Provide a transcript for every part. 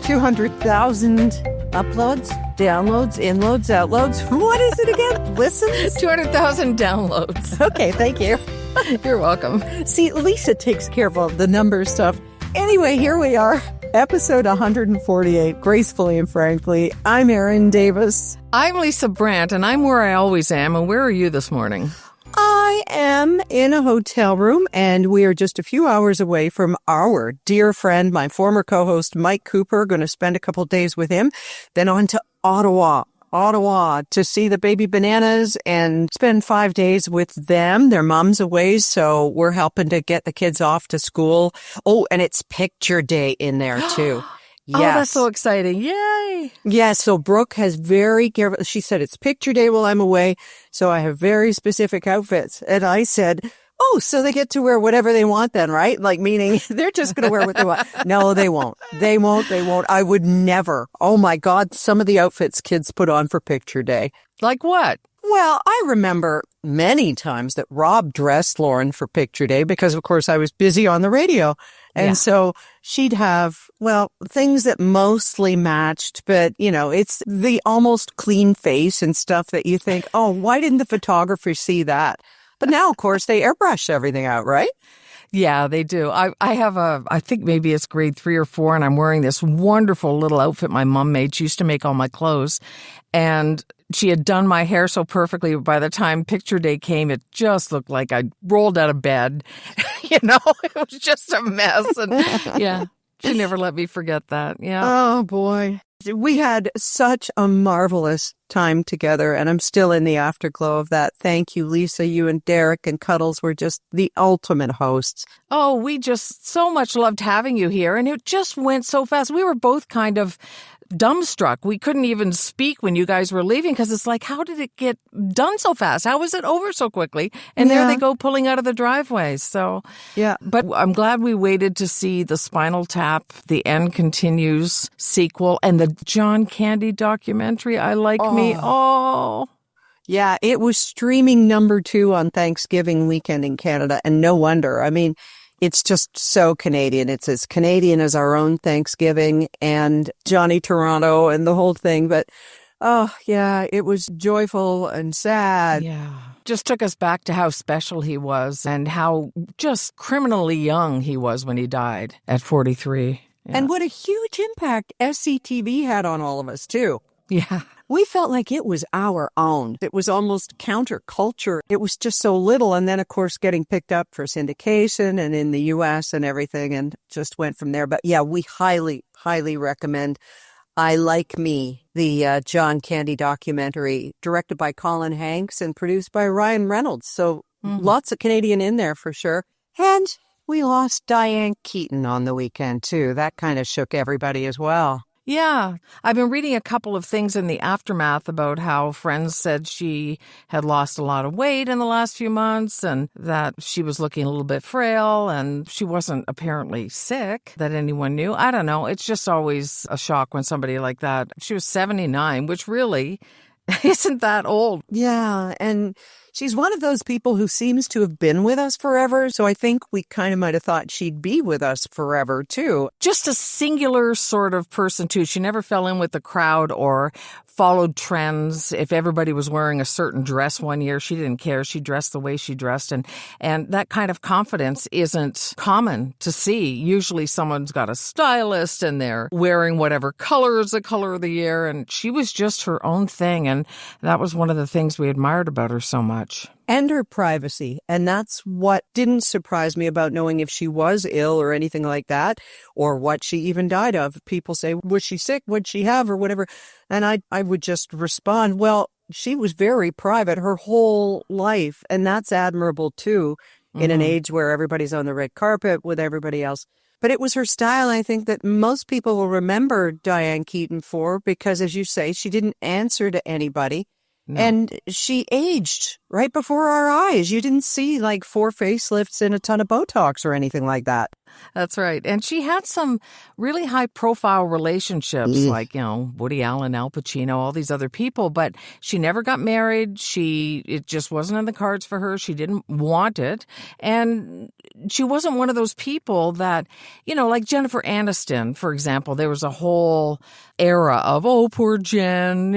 200,000 uploads, downloads, inloads, outloads. What is it again? Listens? 200,000 downloads. Okay, thank you. You're welcome. See, Lisa takes care of all the number stuff. Anyway, here we are. Episode 148, Gracefully and Frankly. I'm Erin Davis. I'm Lisa Brandt, and I'm where I always am. And where are you this morning? I am in a hotel room, and we are just a few hours away from our dear friend, my former co-host, Mike Cooper. Going to spend a couple of days with him. Then on to Ottawa to see the baby bananas and spend 5 days with them. Their mom's away, so we're helping to get the kids off to school. Oh, and it's picture day in there, too. Yes. Oh, that's so exciting. Yay. Yeah, so Brooke has very careful. She said, it's picture day while I'm away, so I have very specific outfits. And I said, oh, so they get to wear whatever they want then, right? Like, meaning they're just going to wear what they want. No, they won't. They won't. I would never. Oh, my God, some of the outfits kids put on for picture day. Like what? Well, I remember many times that Rob dressed Lauren for picture day because, of course, I was busy on the radio. And so she'd have, well, things that mostly matched, but, you know, it's the almost clean face and stuff that you think, oh, why didn't the photographer see that? But now, of course, they airbrush everything out, right? Yeah, they do. I have I think maybe it's grade 3 or 4, and I'm wearing this wonderful little outfit my mom made. She used to make all my clothes, and she had done my hair so perfectly. By the time picture day came, it just looked like I rolled out of bed. You know, it was just a mess. And yeah, she never let me forget that. Yeah. Oh, boy. We had such a marvelous time together, and I'm still in the afterglow of that. Thank you, Lisa. You and Derek and Cuddles were just the ultimate hosts. Oh, we just so much loved having you here, and it just went so fast. We were both kind of dumbstruck. We couldn't even speak when you guys were leaving because it's like, how did it get done so fast? How was it over so quickly? And there they go pulling out of the driveway. So, yeah. But I'm glad we waited to see the Spinal Tap, The End Continues sequel, and the John Candy documentary, I Like Me. Oh. Yeah, it was streaming number 2 on Thanksgiving weekend in Canada, and no wonder. I mean, it's just so Canadian. It's as Canadian as our own Thanksgiving and Johnny Toronto and the whole thing. But, oh, yeah, it was joyful and sad. Yeah. Just took us back to how special he was and how just criminally young he was when he died at 43. Yeah. And what a huge impact SCTV had on all of us, too. Yeah. We felt like it was our own. It was almost counterculture. It was just so little. And then, of course, getting picked up for syndication and in the U.S. and everything, and just went from there. But yeah, we highly, highly recommend I Like Me, the John Candy documentary, directed by Colin Hanks and produced by Ryan Reynolds. So lots of Canadian in there for sure. And we lost Diane Keaton on the weekend, too. That kind of shook everybody as well. Yeah. I've been reading a couple of things in the aftermath about how friends said she had lost a lot of weight in the last few months and that she was looking a little bit frail and she wasn't apparently sick that anyone knew. I don't know. It's just always a shock when somebody like that. She was 79, which really isn't that old. Yeah. And she's one of those people who seems to have been with us forever. So I think we kind of might have thought she'd be with us forever, too. Just a singular sort of person, too. She never fell in with the crowd or followed trends. If everybody was wearing a certain dress one year, she didn't care. She dressed the way she dressed. And that kind of confidence isn't common to see. Usually someone's got a stylist and they're wearing whatever color is the color of the year. And she was just her own thing. And that was one of the things we admired about her so much. And her privacy. And that's what didn't surprise me about knowing if she was ill or anything like that, or what she even died of. People say, was she sick? What'd she have? Or whatever. And I would just respond, well, she was very private her whole life. And that's admirable, too, in an age where everybody's on the red carpet with everybody else. But it was her style, I think, that most people will remember Diane Keaton for, because, as you say, she didn't answer to anybody. No. And she aged right before our eyes. You didn't see like 4 facelifts and a ton of Botox or anything like that. That's right. And she had some really high-profile relationships like, Woody Allen, Al Pacino, all these other people, but she never got married. It just wasn't in the cards for her. She didn't want it. And she wasn't one of those people that, like Jennifer Aniston, for example, there was a whole era of, oh, poor Jen,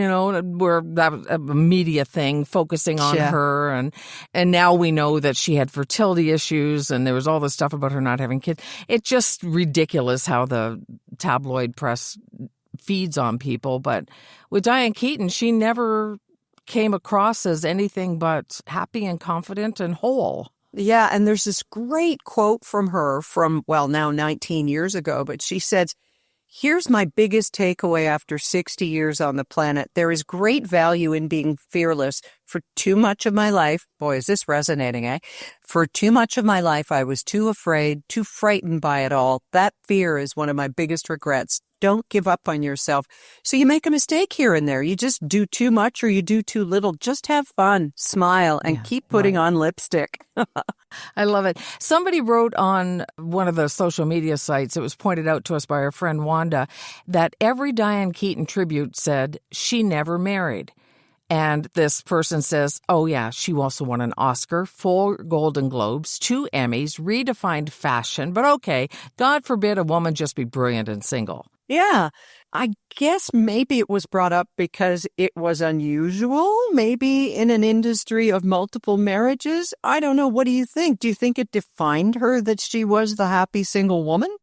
where that was a media thing focusing on her. And now we know that she had fertility issues and there was all this stuff about her not having kids. It's just ridiculous how the tabloid press feeds on people. But with Diane Keaton, she never came across as anything but happy and confident and whole. Yeah, and there's this great quote from her from, now 19 years ago, but she said, "Here's my biggest takeaway after 60 years on the planet. There is great value in being fearless. For too much of my life," boy, is this resonating, eh? "For too much of my life, I was too afraid, too frightened by it all. That fear is one of my biggest regrets. Don't give up on yourself." So you make a mistake here and there. You just do too much or you do too little. Just have fun, smile, and keep putting on lipstick. I love it. Somebody wrote on one of the social media sites, it was pointed out to us by our friend Wanda, that every Diane Keaton tribute said she never married. And this person says, oh, yeah, she also won an Oscar, 4 Golden Globes, 2 Emmys, redefined fashion. But okay, God forbid a woman just be brilliant and single. Yeah, I guess maybe it was brought up because it was unusual, maybe in an industry of multiple marriages. I don't know. What do you think? Do you think it defined her that she was the happy single woman?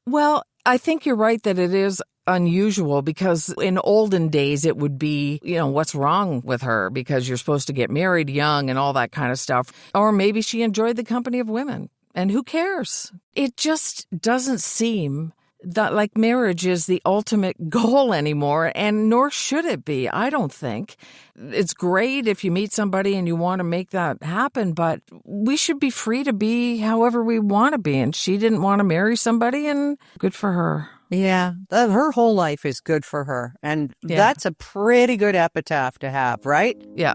Well, I think you're right that it is unusual because in olden days it would be, what's wrong with her because you're supposed to get married young and all that kind of stuff. Or maybe she enjoyed the company of women. And who cares? It just doesn't seem that like marriage is the ultimate goal anymore, and nor should it be, I don't think. It's great if you meet somebody and you want to make that happen, but we should be free to be however we want to be. And she didn't want to marry somebody, and good for her. Yeah, her whole life is good for her. And that's a pretty good epitaph to have, right? Yeah.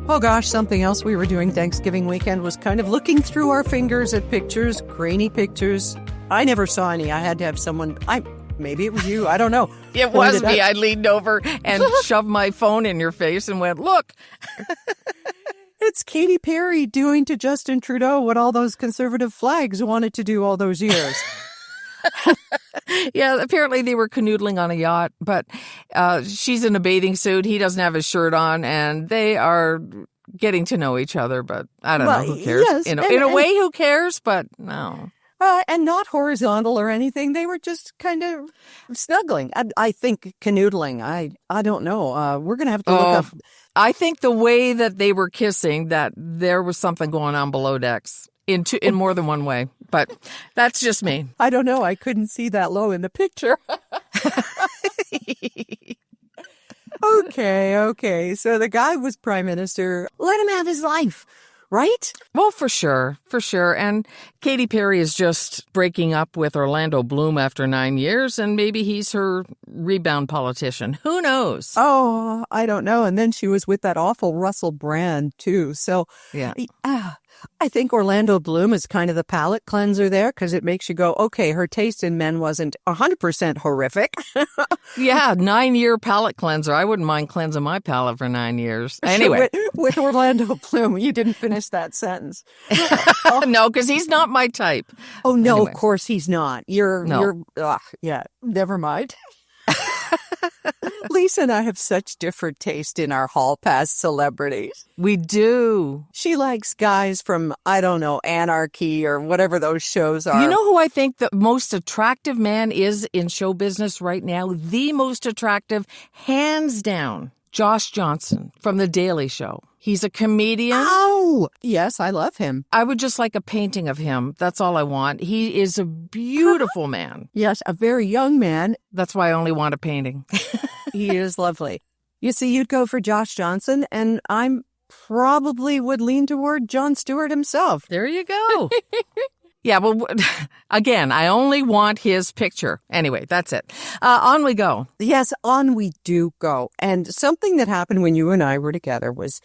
Oh gosh, something else we were doing Thanksgiving weekend was kind of looking through our fingers at pictures, grainy pictures. I never saw any. I had to have someone, maybe it was you, I don't know. It was me. I leaned over and shoved my phone in your face and went, look. It's Katy Perry doing to Justin Trudeau what all those conservative flags wanted to do all those years. Yeah, apparently they were canoodling on a yacht, but she's in a bathing suit. He doesn't have his shirt on, and they are getting to know each other, but I don't know. Who cares? Yes, in a way, who cares? But no. And not horizontal or anything. They were just kind of snuggling. I think canoodling. I don't know. We're going to have to look up. I think the way that they were kissing, that there was something going on below decks in more than one way. But that's just me. I don't know. I couldn't see that low in the picture. Okay. So the guy was prime minister. Let him have his life. Right? Well, for sure. And Katy Perry is just breaking up with Orlando Bloom after 9 years, and maybe he's her rebound politician. Who knows? Oh, I don't know. And then she was with that awful Russell Brand, too. So, yeah. I think Orlando Bloom is kind of the palate cleanser there because it makes you go, okay, her taste in men wasn't 100% horrific. Yeah, 9-year palate cleanser. I wouldn't mind cleansing my palate for 9 years. Anyway. with Orlando Bloom, you didn't finish that sentence. No, because he's not my type. Oh, no, anyway. Of course he's not. You're never mind. Lisa and I have such different taste in our hall pass celebrities. We do. She likes guys from, I don't know, Anarchy or whatever those shows are. You know who I think the most attractive man is in show business right now? The most attractive, hands down, Josh Johnson from The Daily Show. He's a comedian. Oh, yes, I love him. I would just like a painting of him. That's all I want. He is a beautiful man. Yes, a very young man. That's why I only want a painting. He is lovely. You see, you'd go for Josh Johnson, and I probably would lean toward Jon Stewart himself. There you go. Yeah, well, again, I only want his picture. Anyway, that's it. On we go. Yes, on we do go. And something that happened when you and I were together was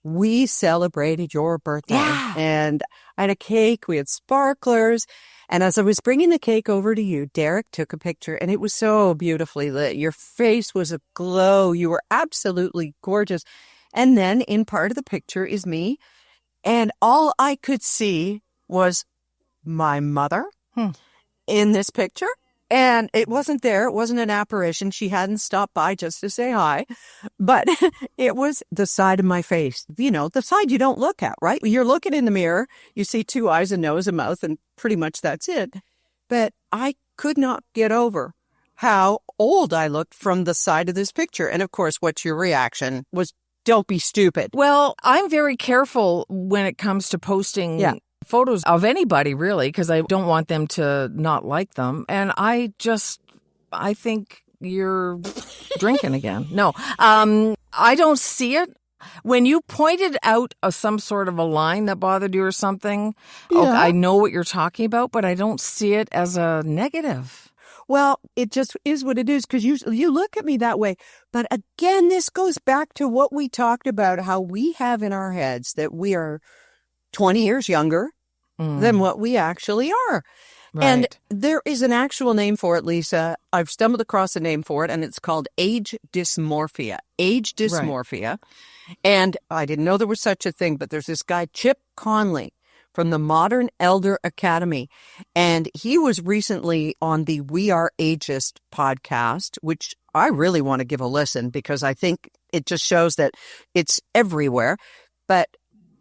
we celebrated your birthday. Yeah. And I had a cake, we had sparklers. And as I was bringing the cake over to you, Derek took a picture and it was so beautifully lit. Your face was aglow. You were absolutely gorgeous. And then in part of the picture is me. And all I could see was my mother in this picture. And it wasn't there. It wasn't an apparition. She hadn't stopped by just to say hi. But it was the side of my face. You know, the side you don't look at, right? You're looking in the mirror. You see 2 eyes, a nose, a mouth, and pretty much that's it. But I could not get over how old I looked from the side of this picture. And of course, what's your reaction was, don't be stupid. Well, I'm very careful when it comes to posting photos of anybody, really, because I don't want them to not like them. And I think you're drinking again. No, I don't see it. When you pointed out some sort of a line that bothered you or something, okay, I know what you're talking about, but I don't see it as a negative. Well, it just is what it is because you look at me that way. But again, this goes back to what we talked about, how we have in our heads that we are 20 years younger than what we actually are. Right. And there is an actual name for it, Lisa. I've stumbled across a name for it, and it's called age dysmorphia. Age dysmorphia. Right. And I didn't know there was such a thing, but there's this guy, Chip Conley, from the Modern Elder Academy. And he was recently on the We Are Ageist podcast, which I really want to give a listen because I think it just shows that it's everywhere. But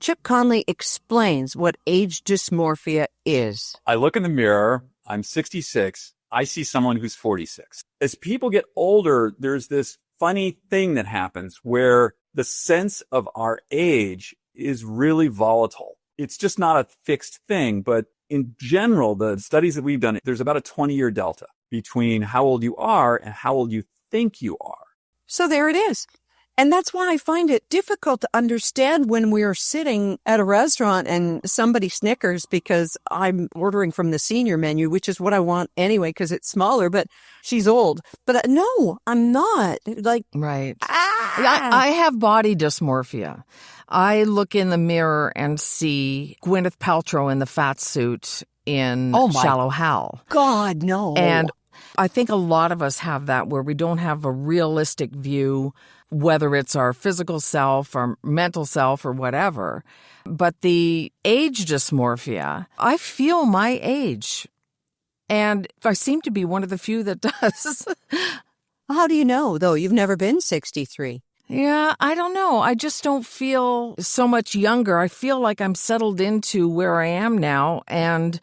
Chip Conley explains what age dysmorphia is. I look in the mirror, I'm 66, I see someone who's 46. As people get older, there's this funny thing that happens where the sense of our age is really volatile. It's just not a fixed thing, but in general, the studies that we've done, there's about a 20-year delta between how old you are and how old you think you are. So there it is. And that's why I find it difficult to understand when we are sitting at a restaurant and somebody snickers because I'm ordering from the senior menu, which is what I want anyway because it's smaller, but she's old. But no, I'm not. Like, right. I have body dysmorphia. I look in the mirror and see Gwyneth Paltrow in the fat suit in Shallow Hal. God, no. And I think a lot of us have that where we don't have a realistic view, whether it's our physical self or mental self or whatever. But the age dysmorphia, I feel my age. And I seem to be one of the few that does. How do you know, though? You've never been 63. Yeah, I don't know. I just don't feel so much younger. I feel like I'm settled into where I am now. And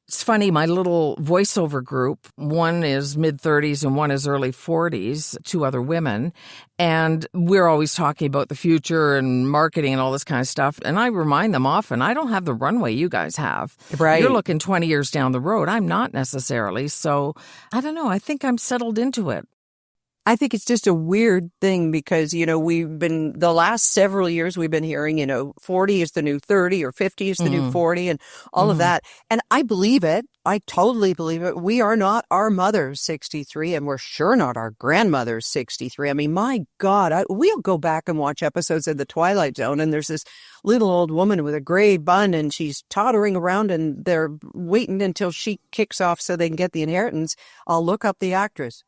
it's funny, my little voiceover group, one is mid-30s and one is early 40s, 2 other women. And we're always talking about the future and marketing and all this kind of stuff. And I remind them often, I don't have the runway you guys have. Right. You're looking 20 years down the road. I'm not necessarily. So I don't know. I think I'm settled into it. I think it's just a weird thing because, you know, the last several years we've been hearing, you know, 40 is the new 30 or 50 is the new 40 and all of that. And I believe it. I totally believe it. We are not our mother's 63 and we're sure not our grandmother's 63. I mean, my God, we'll go back and watch episodes of The Twilight Zone and there's this little old woman with a gray bun and she's tottering around and they're waiting until she kicks off so they can get the inheritance. I'll look up the actress,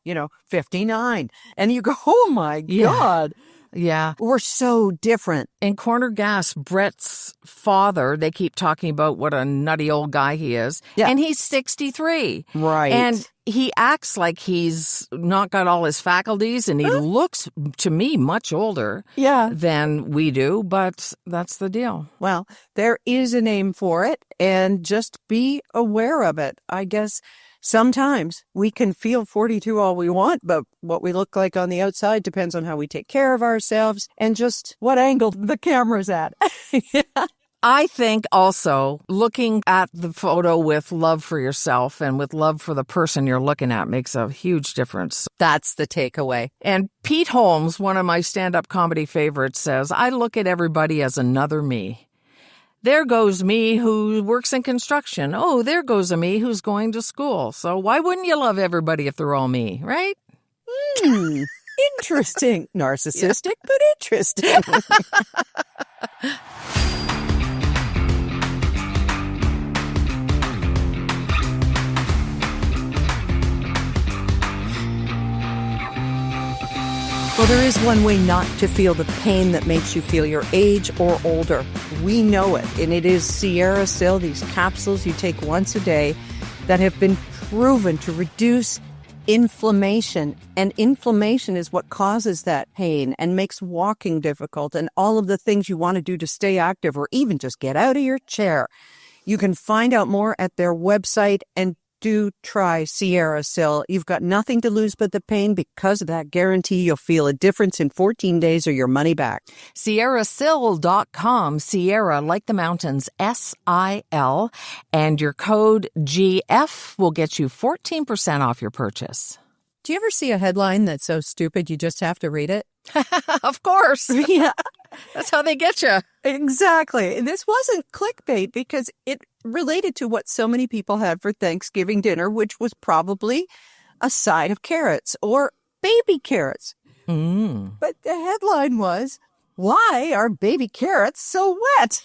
59. And you go, oh my God. Yeah. We're so different. In Corner Gas, Brett's father, they keep talking about what a nutty old guy he is. Yeah. And he's 63. Right. And he acts like he's not got all his faculties and he looks, to me, much older than we do. But that's the deal. Well, there is a name for it and just be aware of it. I guess sometimes we can feel 42 all we want, but what we look like on the outside depends on how we take care of ourselves and just what angle the camera's at. I think also looking at the photo with love for yourself and with love for the person you're looking at makes a huge difference. That's the takeaway. And Pete Holmes, one of my stand-up comedy favorites, says, I look at everybody as another me. there goes me who works in construction. Oh, there goes a me who's going to school. So why wouldn't you love everybody if they're all me, right? Interesting. Narcissistic, but interesting. Well, there is one way not to feel the pain that makes you feel your age or older. We know it, and it is Sierra Sil, these capsules you take once a day that have been proven to reduce inflammation. And inflammation is what causes that pain and makes walking difficult and all of the things you want to do to stay active or even just get out of your chair. You can find out more at their website, and do try Sierra Sil. You've got nothing to lose but the pain. Because of that guarantee, you'll feel a difference in 14 days or your money back. SierraSil.com, Sierra, like the mountains, S-I-L, and your code GF will get you 14% off your purchase. Do you ever see a headline that's so stupid you just have to read it? Of course. Yeah. That's how they get you. Exactly. And this wasn't clickbait because it related to what so many people had for Thanksgiving dinner, which was probably a side of carrots or baby carrots. But the headline was, "Why are baby carrots so wet?"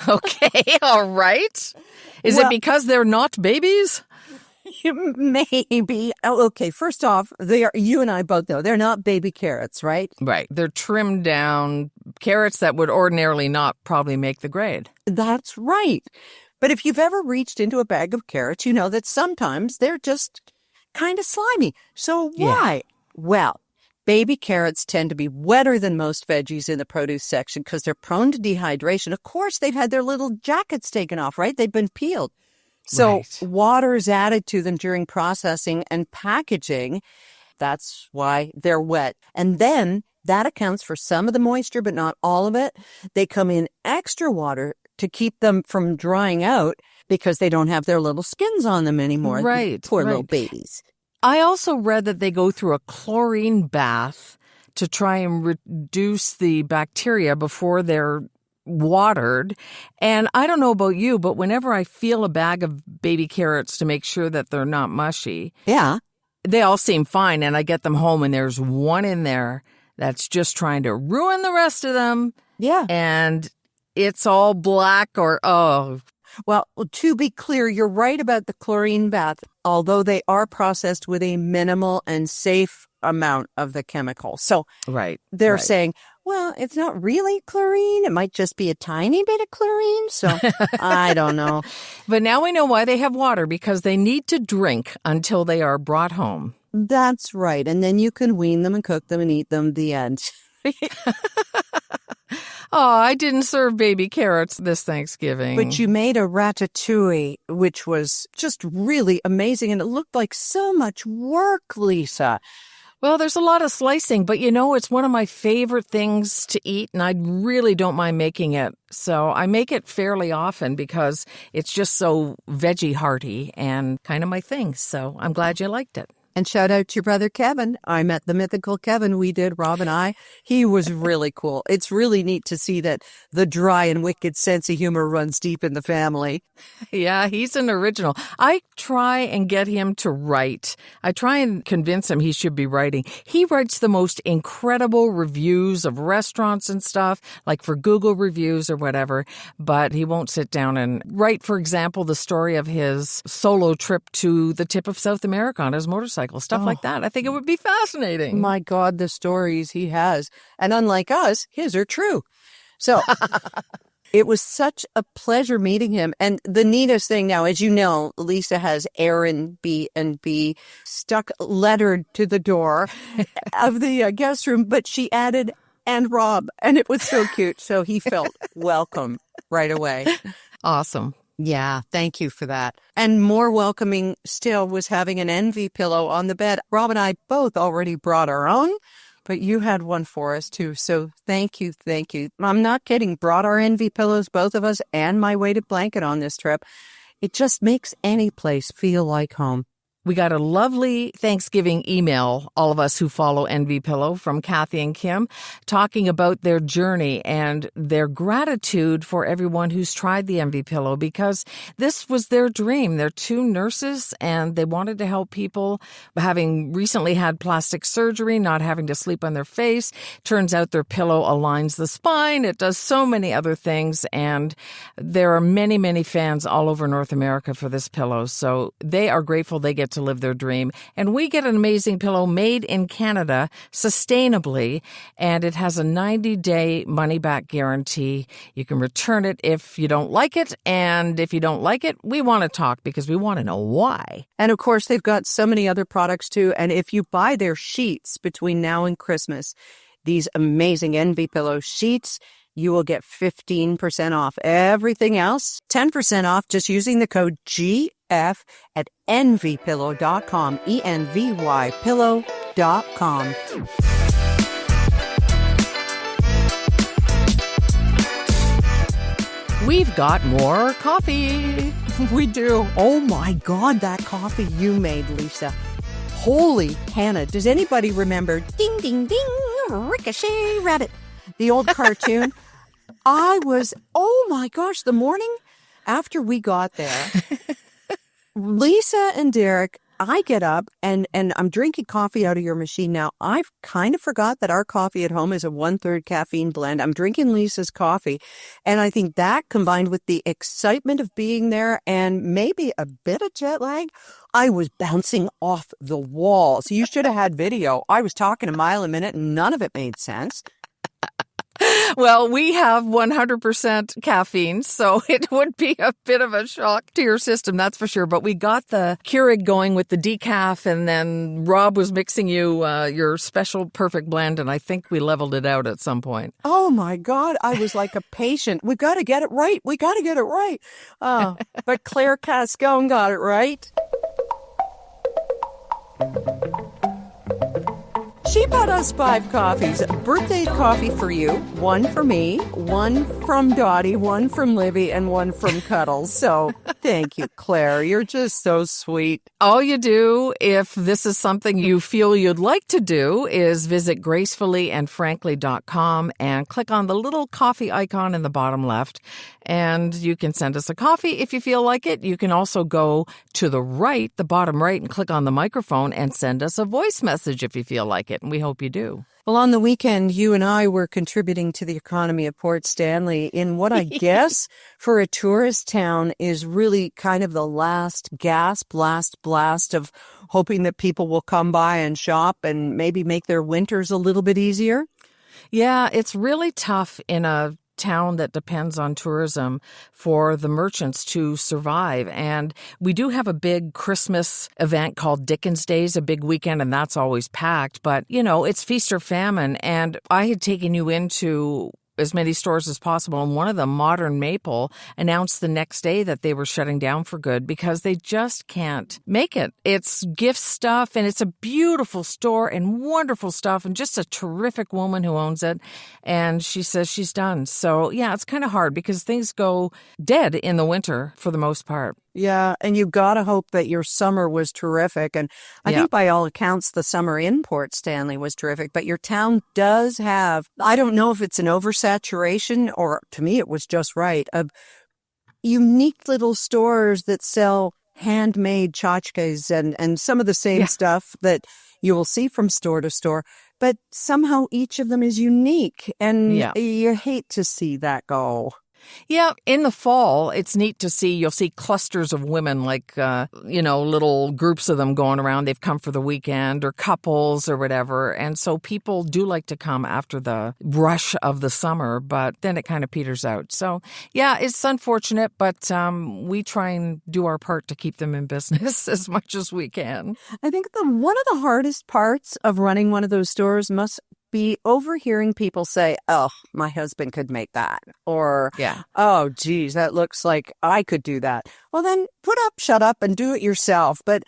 Okay, all right. Is it because they're not babies? Maybe. Oh, okay, first off, they are. You and I both know they're not baby carrots, right? Right. They're trimmed down carrots that would ordinarily not probably make the grade. That's right. But if you've ever reached into a bag of carrots, you know that sometimes they're just kind of slimy. So why? Yeah. Well, baby carrots tend to be wetter than most veggies in the produce section because they're prone to dehydration. Of course, they've had their little jackets taken off, right? They've been peeled. So water is added to them during processing and packaging. That's why they're wet. And then that accounts for some of the moisture, but not all of it. They come in extra water to keep them from drying out because they don't have their little skins on them anymore. Right. Poor little babies. I also read that they go through a chlorine bath to try and reduce the bacteria before they're watered. And I don't know about you, but whenever I feel a bag of baby carrots to make sure that they're not mushy, they all seem fine. And I get them home and there's one in there that's just trying to ruin the rest of them. Yeah. And it's all black or, Well, to be clear, you're right about the chlorine bath, although they are processed with a minimal and safe amount of the chemical. So they're saying, well, it's not really chlorine. It might just be a tiny bit of chlorine. So I don't know. But now we know why they have water, because they need to drink until they are brought home. That's right. And then you can wean them and cook them and eat them. The end. Oh, I didn't serve baby carrots this Thanksgiving. But you made a ratatouille, which was just really amazing. And it looked like so much work, Lisa. Well, there's a lot of slicing, but it's one of my favorite things to eat, and I really don't mind making it. So I make it fairly often because it's just so veggie hearty and kind of my thing. So I'm glad you liked it. And shout out to your brother, Kevin. I met the mythical Kevin. We did, Rob and I. He was really cool. It's really neat to see that the dry and wicked sense of humor runs deep in the family. Yeah, he's an original. I try and get him to write. I try and convince him he should be writing. He writes the most incredible reviews of restaurants and stuff, like for Google reviews or whatever, but he won't sit down and write, for example, the story of his solo trip to the tip of South America on his motorcycle. Stuff like that. I think it would be fascinating. My God, the stories he has. And unlike us, his are true. So it was such a pleasure meeting him. And the neatest thing now, as you know, Lisa has Aaron B&B stuck lettered to the door of the guest room, but she added, and Rob. And it was so cute. So he felt welcome right away. Awesome. Yeah, thank you for that. And more welcoming still was having an envy pillow on the bed. Rob and I both already brought our own, but you had one for us too. So thank you, thank you. I'm not kidding. Brought our envy pillows, both of us, and my weighted blanket on this trip. It just makes any place feel like home. We got a lovely Thanksgiving email, all of us who follow Envy Pillow, from Kathy and Kim, talking about their journey and their gratitude for everyone who's tried the Envy Pillow, because this was their dream. They're two nurses and they wanted to help people having recently had plastic surgery, not having to sleep on their face. Turns out their pillow aligns the spine. It does so many other things. And there are many, many fans all over North America for this pillow. So they are grateful they get to live their dream. And we get an amazing pillow made in Canada sustainably, and it has a 90-day money-back guarantee. You can return it if you don't like it, and if you don't like it, we want to talk because we want to know why. And of course, they've got so many other products too. And if you buy their sheets between now and Christmas, these amazing Envy Pillow sheets, you will get 15% off. Everything else, 10% off just using the code GF at envypillow.com, ENVY pillow.com. We've got more coffee. We do. Oh my God, that coffee you made, Lisa. Holy Hannah. Does anybody remember Ding, Ding, Ding, Ricochet Rabbit? The old cartoon. Oh my gosh, the morning after we got there, Lisa and Derek, I get up and I'm drinking coffee out of your machine now. I've kind of forgot that our coffee at home is a 1/3 caffeine blend. I'm drinking Lisa's coffee. And I think that combined with the excitement of being there and maybe a bit of jet lag, I was bouncing off the walls. You should have had video. I was talking a mile a minute and none of it made sense. Well, we have 100% caffeine, so it would be a bit of a shock to your system, that's for sure. But we got the Keurig going with the decaf, and then Rob was mixing you your special perfect blend, and I think we leveled it out at some point. Oh, my God. I was like a patient. We got to get it right. We got to get it right. But Claire Cascone got it right. She bought us 5 coffees. A birthday coffee for you, 1 for me, 1 from Dottie, 1 from Libby, and 1 from Cuddles. So thank you, Claire. You're just so sweet. All you do, if this is something you feel you'd like to do, is visit gracefullyandfrankly.com and click on the little coffee icon in the bottom left. And you can send us a coffee if you feel like it. You can also go to the right, the bottom right, and click on the microphone and send us a voice message if you feel like it. And we hope you do. Well, on the weekend, you and I were contributing to the economy of Port Stanley in what I guess for a tourist town is really kind of the last gasp, last blast of hoping that people will come by and shop and maybe make their winters a little bit easier. Yeah, it's really tough in a town that depends on tourism for the merchants to survive. And we do have a big Christmas event called Dickens Days, a big weekend, and that's always packed. But, you know, it's feast or famine. And I had taken you into as many stores as possible. And one of them, Modern Maple, announced the next day that they were shutting down for good because they just can't make it. It's gift stuff, and it's a beautiful store and wonderful stuff, and just a terrific woman who owns it. And she says she's done. So, yeah, it's kind of hard because things go dead in the winter for the most part. Yeah, and you got to hope that your summer was terrific. And I think by all accounts, the summer in Port Stanley was terrific. But your town does have, I don't know if it's an oversaturation or to me it was just right, of unique little stores that sell handmade tchotchkes and some of the same stuff that you will see from store to store. But somehow each of them is unique. And you hate to see that go. Yeah, in the fall, it's neat to see. You'll see clusters of women, like, little groups of them going around. They've come for the weekend or couples or whatever. And so people do like to come after the rush of the summer, but then it kind of peters out. So, yeah, it's unfortunate, but we try and do our part to keep them in business as much as we can. I think one of the hardest parts of running one of those stores must be overhearing people say, oh, my husband could make that. Or, oh, geez, that looks like I could do that. Well, then put up, shut up, and do it yourself. But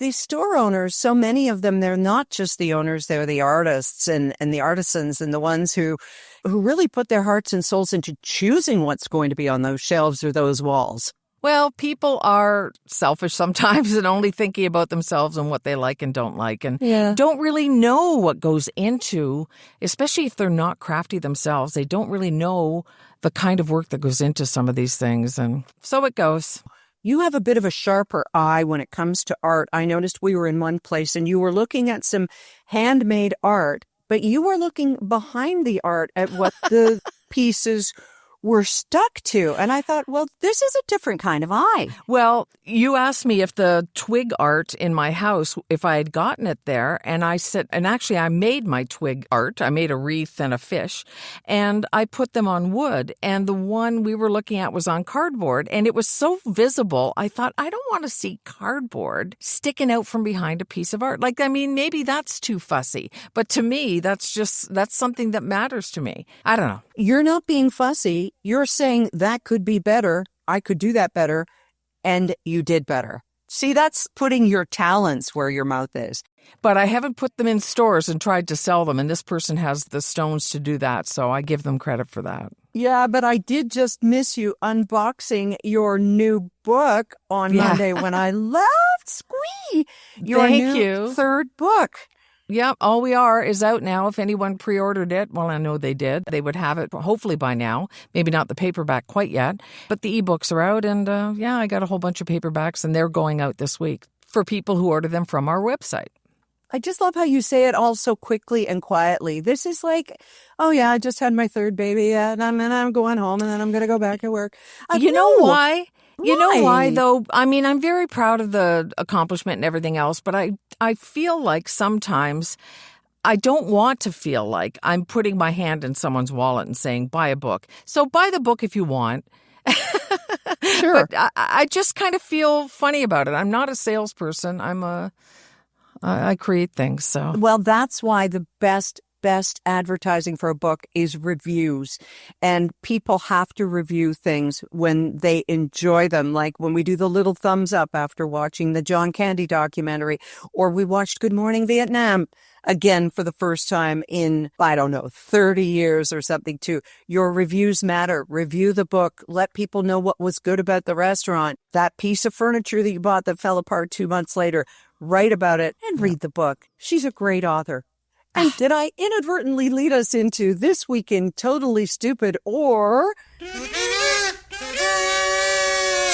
these store owners, so many of them, they're not just the owners, they're the artists and the artisans and the ones who really put their hearts and souls into choosing what's going to be on those shelves or those walls. Well, people are selfish sometimes and only thinking about themselves and what they like and don't like, and don't really know what goes into, especially if they're not crafty themselves. They don't really know the kind of work that goes into some of these things, and so it goes. You have a bit of a sharper eye when it comes to art. I noticed we were in one place and you were looking at some handmade art, but you were looking behind the art at what the pieces were stuck to. And I thought, well, this is a different kind of eye. Well, you asked me if the twig art in my house, if I had gotten it there. And I said, and actually I made my twig art. I made a wreath and a fish and I put them on wood. And the one we were looking at was on cardboard and it was so visible. I thought, I don't want to see cardboard sticking out from behind a piece of art. Like, I mean, maybe that's too fussy, but to me, that's something that matters to me. I don't know. You're not being fussy. You're saying that could be better. I could do that better. And you did better. See, that's putting your talents where your mouth is. But I haven't put them in stores and tried to sell them. And this person has the stones to do that. So I give them credit for that. Yeah, but I did just miss you unboxing your new book on Monday when I loved Squee. Your new third book. Yep, All We Are is out now. If anyone pre-ordered it, well, I know they did. They would have it hopefully by now. Maybe not the paperback quite yet, but the ebooks are out. And I got a whole bunch of paperbacks and they're going out this week for people who order them from our website. I just love how you say it all so quickly and quietly. This is like, oh yeah, I just had my third baby and I'm going home and then I'm going to go back to work. You know why? You know why, though? I mean, I'm very proud of the accomplishment and everything else, but I feel like sometimes I don't want to feel like I'm putting my hand in someone's wallet and saying, buy a book. So buy the book if you want. Sure. But I just kind of feel funny about it. I'm not a salesperson. I create things. So well, that's why the best advertising for a book is reviews. And people have to review things when they enjoy them. Like when we do the little thumbs up after watching the John Candy documentary, or we watched Good Morning Vietnam again for the first time in, 30 years or something too. Your reviews matter. Review the book. Let people know what was good about the restaurant. That piece of furniture that you bought that fell apart 2 months later, write about it and read the book. She's a great author. And did I inadvertently lead us into This Week in Totally Stupid or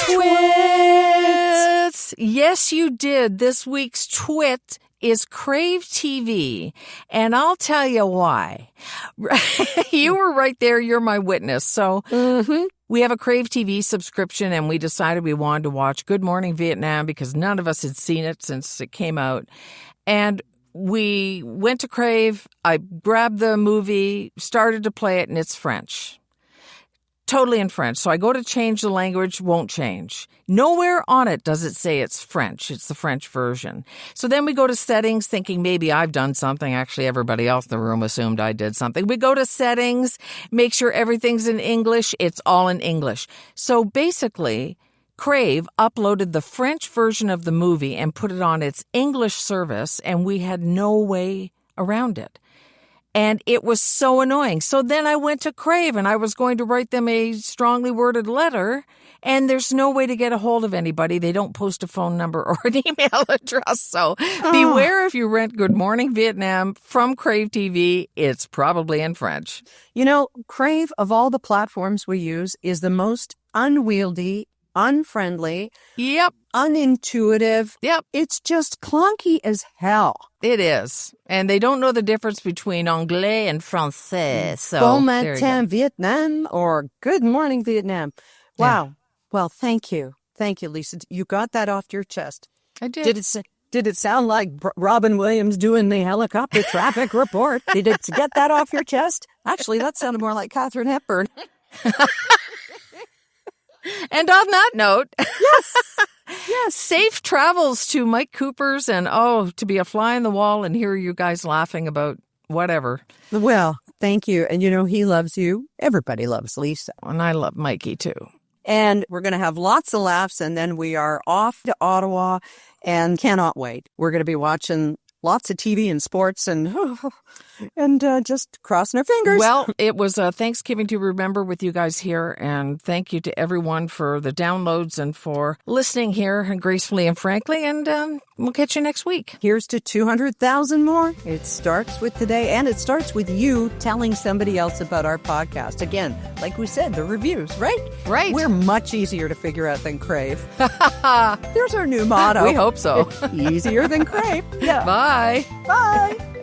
Twits? Yes, you did. This week's twit is Crave TV. And I'll tell you why. You were right there. You're my witness. So we have a Crave TV subscription and we decided we wanted to watch Good Morning Vietnam because none of us had seen it since it came out. And we went to Crave, I grabbed the movie, started to play it, and it's French. Totally in French. So I go to change the language, won't change. Nowhere on it does it say it's French. It's the French version. So then we go to settings thinking maybe I've done something. Actually, everybody else in the room assumed I did something. We go to settings, make sure everything's in English. It's all in English. So basically, Crave uploaded the French version of the movie and put it on its English service, and we had no way around it. And it was so annoying. So then I went to Crave, and I was going to write them a strongly worded letter, and there's no way to get a hold of anybody. They don't post a phone number or an email address. So beware if you rent Good Morning Vietnam from Crave TV. It's probably in French. You know, Crave, of all the platforms we use, is the most unwieldy, unfriendly, unintuitive. It's just clunky as hell. It is. And they don't know the difference between anglais and français. So, Bon matin Vietnam or Good Morning Vietnam. Wow. Yeah. Well, thank you. Thank you, Lisa. You got that off your chest. I did. Did it sound like Robin Williams doing the helicopter traffic report? Did it get that off your chest? Actually, that sounded more like Katharine Hepburn. And on that note, yes, safe travels to Mike Cooper's and, to be a fly on the wall and hear you guys laughing about whatever. Well, thank you. And he loves you. Everybody loves Lisa. And I love Mikey too. And we're going to have lots of laughs and then we are off to Ottawa and cannot wait. We're going to be watching lots of TV and sports and just crossing our fingers. Well, it was Thanksgiving to remember with you guys here, and thank you to everyone for the downloads and for listening here gracefully and frankly, and we'll catch you next week. Here's to 200,000 more. It starts with today, and it starts with you telling somebody else about our podcast. Again, like we said, the reviews, right? Right. We're much easier to figure out than Crave. There's our new motto. We hope so. Easier than Crave. Yeah. Bye. Bye.